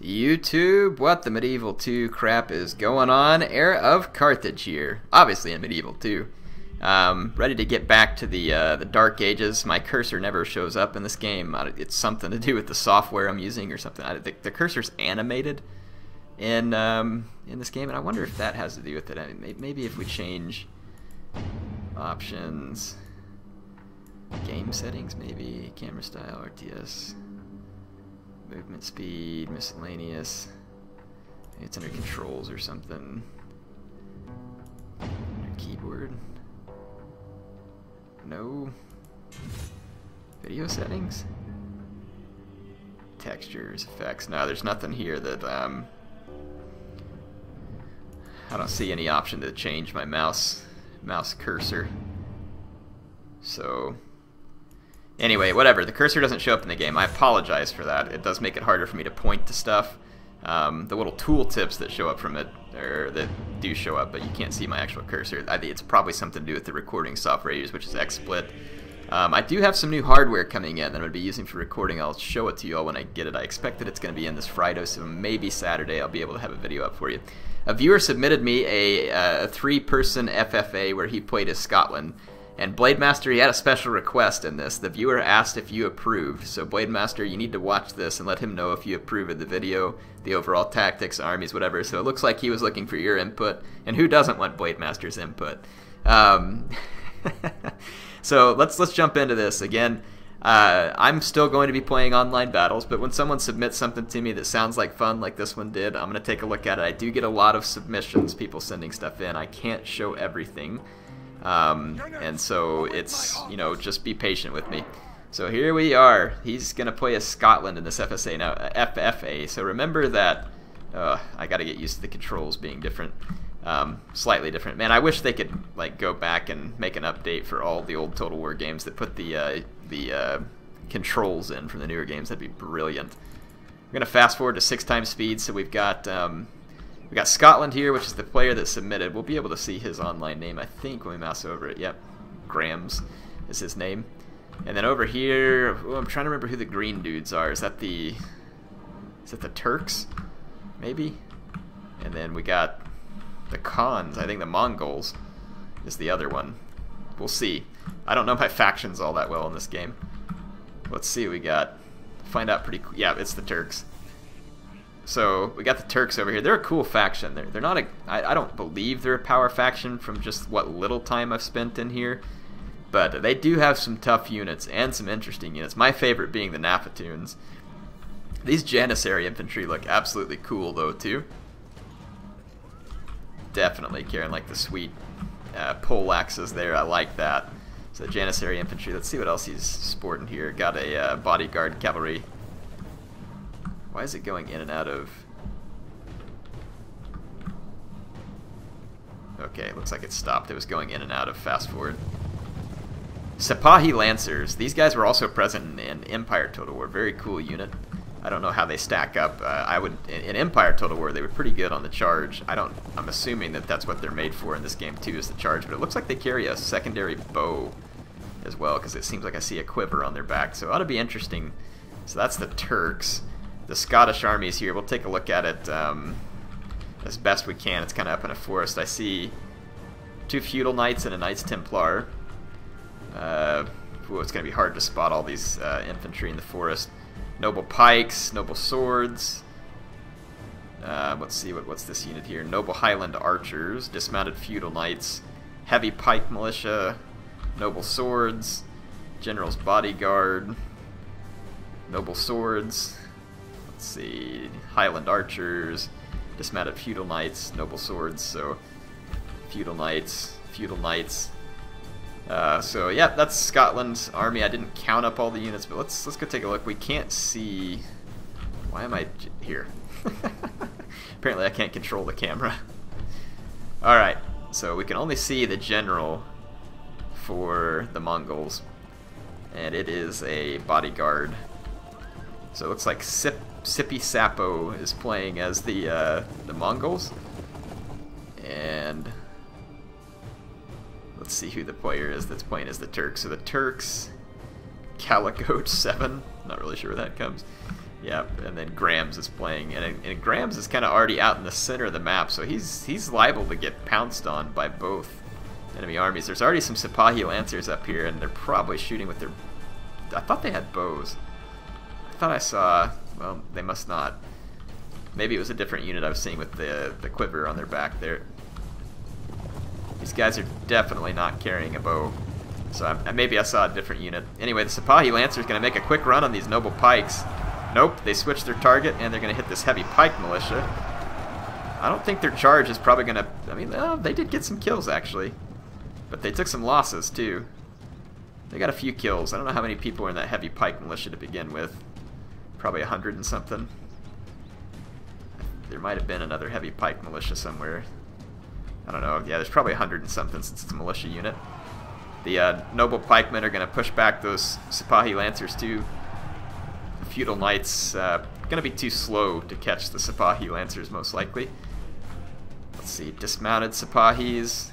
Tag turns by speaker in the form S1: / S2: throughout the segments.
S1: YouTube, what the Medieval 2 crap is going on? Era of Carthage here. Obviously in Medieval 2. Ready to get back to the Dark Ages. My cursor never shows up in this game. It's something to do with the software I'm using or something. The cursor's animated in this game, and I wonder if that has to do with it. I mean, maybe if we change options, game settings, maybe camera style, RTS. Movement speed, miscellaneous. Maybe it's under controls or something. Under keyboard. No. Video settings. Textures, effects. No, there's nothing here that I don't see any option to change my mouse cursor. So anyway, whatever. The cursor doesn't show up in the game. I apologize for that. It does make it harder for me to point to stuff. The little tooltips that show up from it, or that do show up, but you can't see my actual cursor. I think it's probably something to do with the recording software I use, which is XSplit. I do have some new hardware coming in that I'm going to be using for recording. I'll show it to you all when I get it. I expect that it's going to be in this Friday, so maybe Saturday I'll be able to have a video up for you. A viewer submitted me a 3-person FFA where he played as Scotland. And Blademaster, he had a special request in this. The viewer asked if you approved. So Blademaster, you need to watch this and let him know if you approve of the video, the overall tactics, armies, whatever. So it looks like he was looking for your input. And who doesn't want Blademaster's input? So let's jump into this. Again, I'm still going to be playing online battles, but when someone submits something to me that sounds like fun, like this one did, I'm going to take a look at it. I do get a lot of submissions, people sending stuff in. I can't show everything. And so it's, you know, just be patient with me. So here we are. He's going to play as Scotland in this FFA now, FFA. So remember that, I got to get used to the controls being different, slightly different. Man, I wish they could like go back and make an update for all the old Total War games that put the controls in from the newer games. That'd be brilliant. We're going to fast forward to 6x speed, so we've got Scotland here, which is the player that submitted. We'll be able to see his online name, I think, when we mouse over it. Yep, Grams is his name. And then over here, I'm trying to remember who the green dudes are. Is that the Turks? Maybe? And then we got the Khans. I think the Mongols is the other one. We'll see. I don't know my factions all that well in this game. Let's see what we got. Find out pretty quick. Yeah, it's the Turks. So we got the Turks over here. They're a cool faction. They're not a. I don't believe they're a power faction from just what little time I've spent in here, but they do have some tough units and some interesting units. My favorite being the Napatoons. These Janissary infantry look absolutely cool though too. Definitely carrying like the sweet pole axes there. I like that. So the Janissary infantry. Let's see what else he's sporting here. Got a bodyguard cavalry. Why is it going in and out of... Okay, looks like it stopped. It was going in and out of fast forward. Sipahi Lancers. These guys were also present in Empire Total War. Very cool unit. I don't know how they stack up. In Empire Total War, they were pretty good on the charge. I'm assuming that that's what they're made for in this game too, is the charge. But it looks like they carry a secondary bow as well, because it seems like I see a quiver on their back. So it ought to be interesting. So that's the Turks. The Scottish armies here, we'll take a look at it as best we can. It's kind of up in a forest. I see 2 feudal knights and a Knights Templar. It's going to be hard to spot all these infantry in the forest. Noble pikes, noble swords. Let's see, what's this unit here? Noble Highland archers, dismounted feudal knights, heavy pike militia, noble swords, general's bodyguard, noble swords. Let's see, Highland archers, dismounted feudal knights, noble swords, so feudal knights, feudal knights. So yeah, that's Scotland's army. I didn't count up all the units, but let's go take a look. We can't see. Why am I here? Apparently I can't control the camera. All right, so we can only see the general for the Mongols, and it is a bodyguard. So it looks like Sippy Sapo is playing as the Mongols, and let's see who the player is that's playing as the Turks. So the Turks, Calicote 7, not really sure where that comes. Yep, and then Grams is playing, and Grams is kind of already out in the center of the map, so he's liable to get pounced on by both enemy armies. There's already some Sipahi Lancers up here, and they're probably shooting with their... I thought they had bows. I thought I saw... Well, they must not. Maybe it was a different unit I was seeing with the quiver on their back there. These guys are definitely not carrying a bow. So maybe I saw a different unit. Anyway, the Sipahi Lancer is going to make a quick run on these noble pikes. Nope, they switched their target, and they're going to hit this heavy pike militia. I don't think their charge is probably going to... I mean, they did get some kills, actually. But they took some losses, too. They got a few kills. I don't know how many people were in that heavy pike militia to begin with. Probably 100 and something. There might have been another heavy pike militia somewhere. I don't know. Yeah, there's probably 100 and something since it's a militia unit. The noble pikemen are going to push back those Sipahi Lancers, too. The feudal knights going to be too slow to catch the Sipahi Lancers, most likely. Let's see. Dismounted Sipahis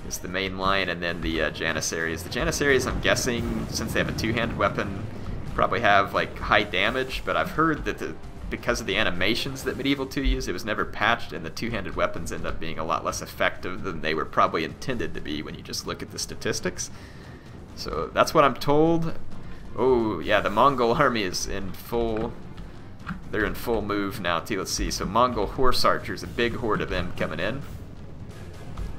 S1: is the main line, and then the Janissaries. The Janissaries, I'm guessing, since they have a two-handed weapon, probably have like high damage, but I've heard that because of the animations that Medieval 2 used, it was never patched, and the two-handed weapons end up being a lot less effective than they were probably intended to be when you just look at the statistics. So that's what I'm told. Oh yeah, the Mongol army is in full... They're in full move now too. Let's see. So Mongol horse archers, a big horde of them coming in.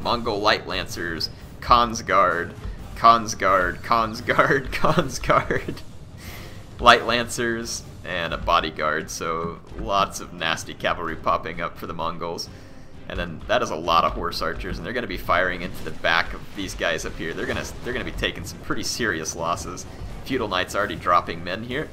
S1: Mongol light lancers, Khan's Guard, Khan's Guard, Khan's Guard, Khan's Guard. Light lancers and a bodyguard, so lots of nasty cavalry popping up for the Mongols. And then that is a lot of horse archers, and they're going to be firing into the back of these guys up here. They're going to be taking some pretty serious losses. Feudal Knights already dropping men here.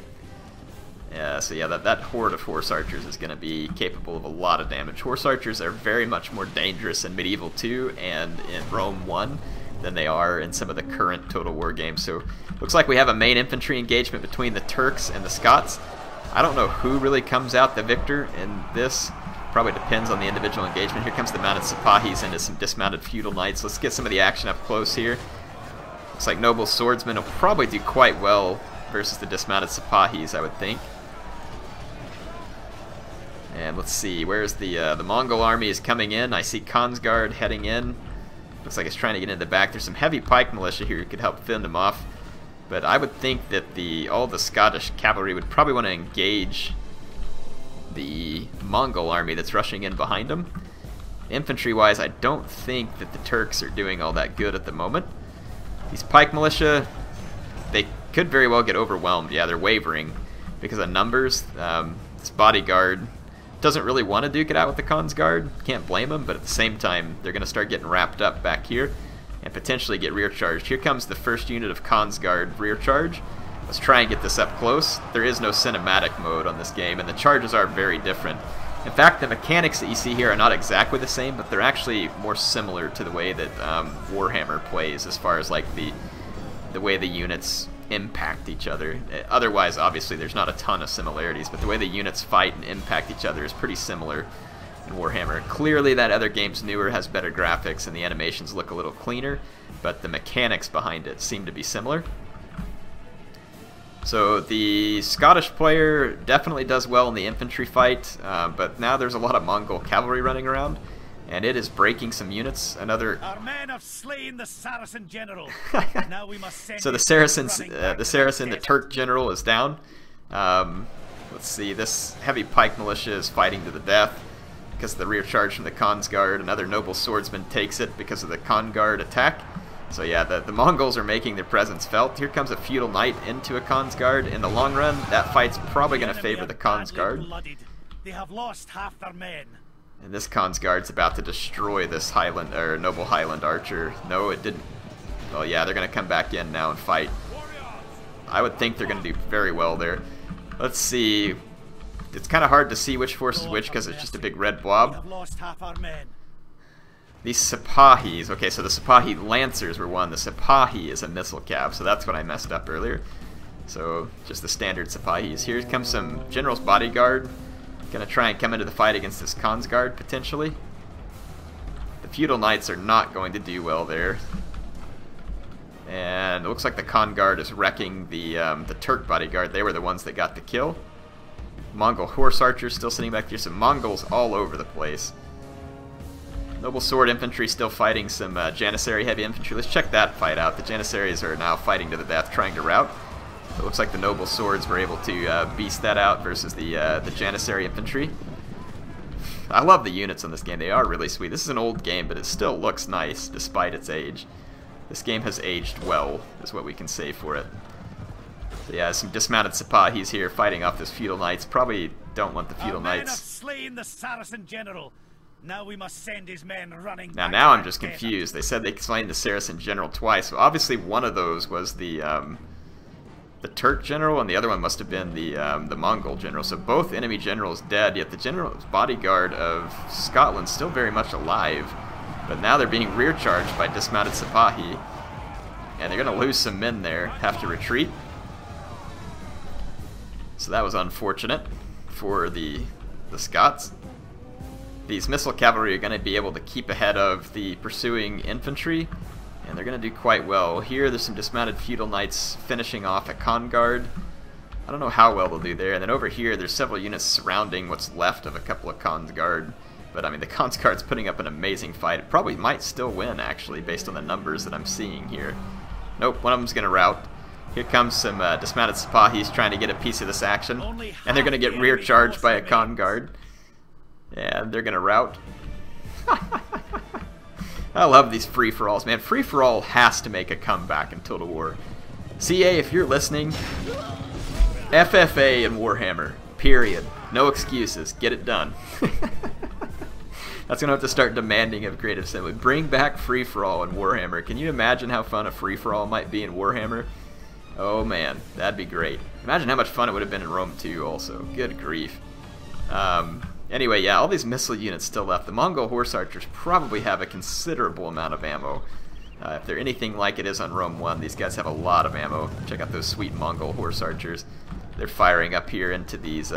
S1: So yeah, that horde of horse archers is going to be capable of a lot of damage. Horse archers are very much more dangerous in Medieval 2 and in Rome 1 than they are in some of the current Total War games. So looks like we have a main infantry engagement between the Turks and the Scots. I don't know who really comes out the victor in this. Probably depends on the individual engagement. Here comes the mounted Sipahis into some dismounted feudal knights. Let's get some of the action up close here. Looks like noble swordsmen will probably do quite well versus the dismounted Sipahis, I would think. And let's see, where's the Mongol army is coming in. I see Khan's Guard heading in. Looks like it's trying to get in the back. There's some heavy pike militia here who could help fend them off. But I would think that all the Scottish cavalry would probably want to engage the Mongol army that's rushing in behind them. Infantry-wise, I don't think that the Turks are doing all that good at the moment. These pike militia, they could very well get overwhelmed. Yeah, they're wavering because of numbers. This bodyguard doesn't really want to duke it out with the Khan's Guard. Can't blame them, but at the same time, they're going to start getting wrapped up back here and potentially get rear charged. Here comes the first unit of Khan's Guard rear charge. Let's try and get this up close. There is no cinematic mode on this game, and the charges are very different. In fact, the mechanics that you see here are not exactly the same, but they're actually more similar to the way that Warhammer plays as far as like the way the units impact each other. Otherwise, obviously, there's not a ton of similarities, but the way the units fight and impact each other is pretty similar in Warhammer. Clearly, that other game's newer, has better graphics, and the animations look a little cleaner, but the mechanics behind it seem to be similar. So the Scottish player definitely does well in the infantry fight, but now there's a lot of Mongol cavalry running around, and it is breaking some units.
S2: Our men have slain the Saracen general. Now we must send
S1: so the Turk general is down. Let's see, this heavy pike militia is fighting to the death because of the rear charge from the Khan's Guard. Another noble swordsman takes it because of the Khan Guard attack. So yeah, the Mongols are making their presence felt. Here comes a feudal knight into a Khan's Guard. In the long run, that fight's probably going to favor the Khan's Guard.
S2: They have lost half their men.
S1: And this Khan's Guard's about to destroy this noble Highland archer. No, it didn't. Well, yeah, they're going to come back in now and fight. I would think they're going to do very well there. Let's see. It's kind of hard to see which force is which because it's just a big red blob.
S2: We have lost half our men.
S1: These Sipahis. Okay, so the Sipahi Lancers were one. The Sipahi is a missile cap, so that's what I messed up earlier. So just the standard Sipahis. Here comes some General's Bodyguard. Gonna try and come into the fight against this Khan's Guard, potentially. The Feudal Knights are not going to do well there. And it looks like the Khan Guard is wrecking the Turk Bodyguard. They were the ones that got the kill. Mongol horse archers still sitting back here. Some Mongols all over the place. Noble sword infantry still fighting some Janissary heavy infantry. Let's check that fight out. The Janissaries are now fighting to the death, trying to rout. It looks like the noble swords were able to beast that out versus the Janissary infantry. I love the units in this game. They are really sweet. This is an old game, but it still looks nice despite its age. This game has aged well, is what we can say for it. So yeah, some dismounted Sepahis here fighting off those feudal knights. Probably don't want the feudal knights.
S2: Have slain the Saracen general. Now we must send his men running.
S1: Now I'm just confused. They said they slain the Saracen general twice. So obviously one of those was the Turk general, and the other one must have been the Mongol general. So both enemy generals dead, yet the general's bodyguard of Scotland still very much alive. But now they're being rear charged by dismounted Sepahi, and they're going to lose some men there, have to retreat. So that was unfortunate for the Scots. These missile cavalry are going to be able to keep ahead of the pursuing infantry, and they're going to do quite well. Here there's some dismounted feudal knights finishing off a con guard. I don't know how well they'll do there. And then over here there's several units surrounding what's left of a couple of cons guard. But I mean, the cons guard's putting up an amazing fight. It probably might still win, actually, based on the numbers that I'm seeing here. Nope, one of them's going to rout. Here comes some dismounted Sepahis trying to get a piece of this action. And they're going to get rear charged by a con guard. And they're going to rout. I love these free-for-alls, man. Free-for-all has to make a comeback in Total War. CA, if you're listening, FFA and Warhammer, period. No excuses. Get it done. That's going to have to start demanding of Creative Assembly. Bring back free-for-all in Warhammer. Can you imagine how fun a free-for-all might be in Warhammer? Oh man, that'd be great. Imagine how much fun it would have been in Rome 2 also. Good grief. Anyway, yeah, all these missile units still left. The Mongol horse archers probably have a considerable amount of ammo. If they're anything like it is on Rome 1, these guys have a lot of ammo. Check out those sweet Mongol horse archers. They're firing up here into these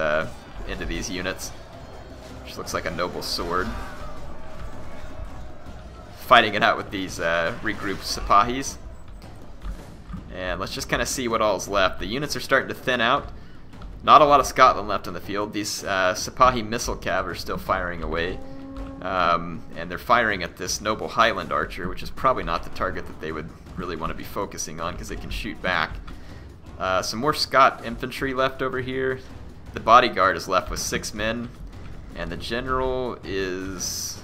S1: units. Which looks like a noble sword. Fighting it out with these regrouped Sepahis. And let's just kind of see what all's left. The units are starting to thin out. Not a lot of Scotland left on the field. These Sepahi missile cav are still firing away. And they're firing at this noble Highland archer, which is probably not the target that they would really want to be focusing on because they can shoot back. Some more Scot infantry left over here. The bodyguard is left with 6 men. And the general is...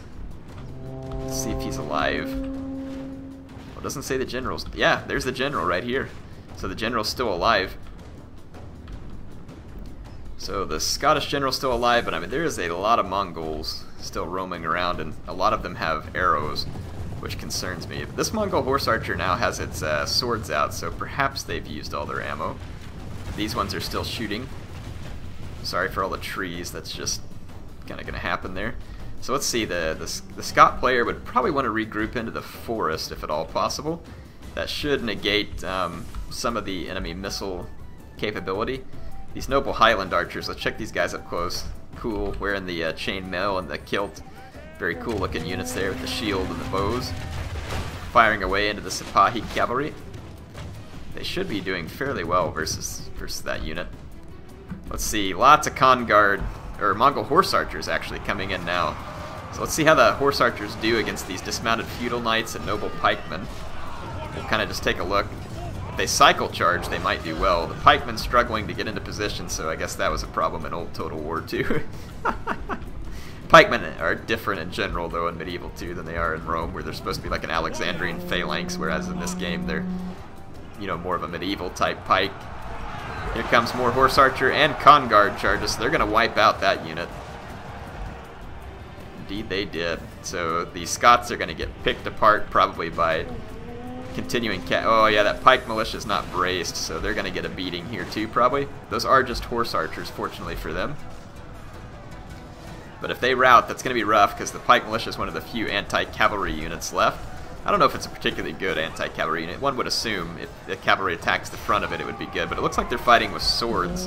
S1: Let's see if he's alive. Well, it doesn't say the general's... Yeah, there's the general right here. So the general's still alive. So the Scottish general's still alive, but I mean, there is a lot of Mongols still roaming around, and a lot of them have arrows, which concerns me. But this Mongol horse archer now has its swords out, so perhaps they've used all their ammo. These ones are still shooting. Sorry for all the trees, that's just kind of going to happen there. So let's see, the Scot player would probably want to regroup into the forest if at all possible. That should negate some of the enemy missile capability. These noble Highland archers, let's check these guys up close. Cool, wearing the chainmail and the kilt. Very cool looking units there with the shield and the bows. Firing away into the Sepahi cavalry. They should be doing fairly well versus that unit. Let's see, lots of con guard, or Mongol horse archers actually coming in now. So let's see how the horse archers do against these dismounted feudal knights and noble pikemen. We'll kind of just take a look. If they cycle charge, they might do well. The pikemen struggling to get into position, so I guess that was a problem in old Total War 2. Pikemen are different in general, though, in Medieval 2 than they are in Rome, where they're supposed to be like an Alexandrian phalanx, whereas in this game they're, you know, more of a medieval type pike. Here comes more horse archer and con guard charges, so they're going to wipe out that unit. Indeed they did. So the Scots are going to get picked apart probably by continuing oh yeah, that pike militia is not braced, so they're going to get a beating here too probably. Those are just horse archers, fortunately for them. But if they rout, that's going to be rough because the pike militia is one of the few anti-cavalry units left. I don't know if it's a particularly good anti-cavalry unit. One would assume if the cavalry attacks the front of it, it would be good. But it looks like they're fighting with swords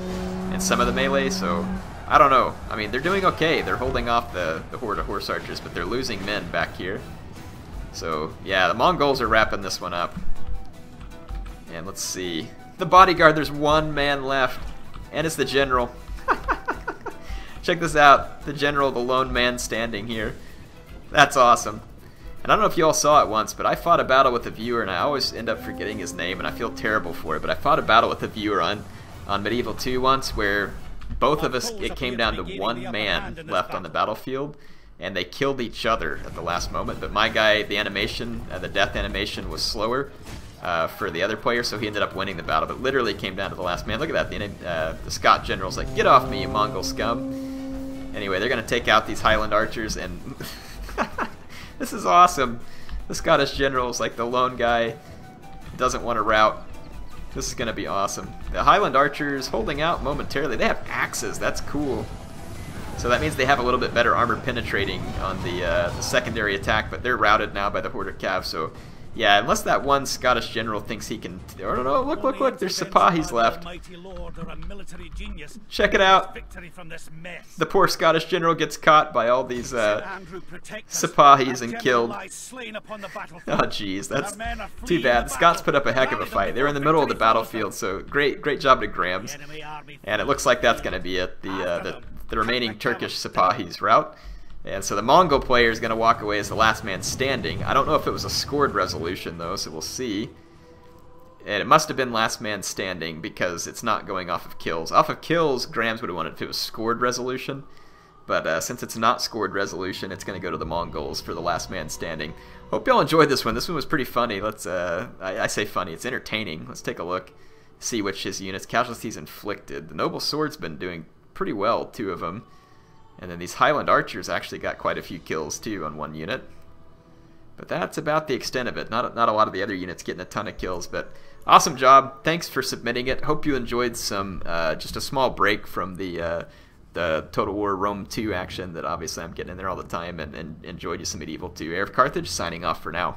S1: in some of the melee, so I don't know. I mean, they're doing okay. They're holding off the horde of horse archers, but they're losing men back here. So, yeah, the Mongols are wrapping this one up. And let's see. The bodyguard, there's one man left. And it's the general. Check this out. The general, the lone man standing here. That's awesome. And I don't know if you all saw it once, but I fought a battle with a viewer, and I always end up forgetting his name, and I feel terrible for it, but I fought a battle with a viewer on Medieval 2 once where both of us, it came down to one man left on the battlefield, and they killed each other at the last moment. But my guy, the animation, the death animation was slower for the other player, so he ended up winning the battle. But literally came down to the last man. Look at that. The Scot general's like, get off me, you Mongol scum. Anyway, they're going to take out these Highland archers, and this is awesome. The Scottish general's like the lone guy, doesn't want to rout. This is going to be awesome. The Highland archers holding out momentarily. They have axes. That's cool. So that means they have a little bit better armor penetrating on the secondary attack, but they're routed now by the Horde of Cav. So yeah, unless that one Scottish general thinks he can... Oh, no, look, there's Sepahis left. Check it out. The poor Scottish general gets caught by all these Sepahis and killed. Oh, jeez, that's too bad. The Scots put up a heck of a fight. They were in the middle of the battlefield, so great job to Grams. And it looks like that's going to be it. The remaining Turkish Sepahis rout. And so the Mongol player is going to walk away as the last man standing. I don't know if it was a scored resolution, though, so we'll see. And it must have been last man standing because it's not going off of kills. Off of kills, Grams would have won it if it was scored resolution. But since it's not scored resolution, it's going to go to the Mongols for the last man standing. Hope y'all enjoyed this one. This one was pretty funny. Let's I say funny. It's entertaining. Let's take a look. See which his units. Casualties inflicted. The Noble Sword's been doing pretty well, 2 of them. And then these Highland archers actually got quite a few kills too on one unit. But that's about the extent of it. Not a lot of the other units getting a ton of kills, but awesome job. Thanks for submitting it. Hope you enjoyed some just a small break from the Total War Rome 2 action that obviously I'm getting in there all the time, and enjoyed you some Medieval 2. HeirofCarthage signing off for now.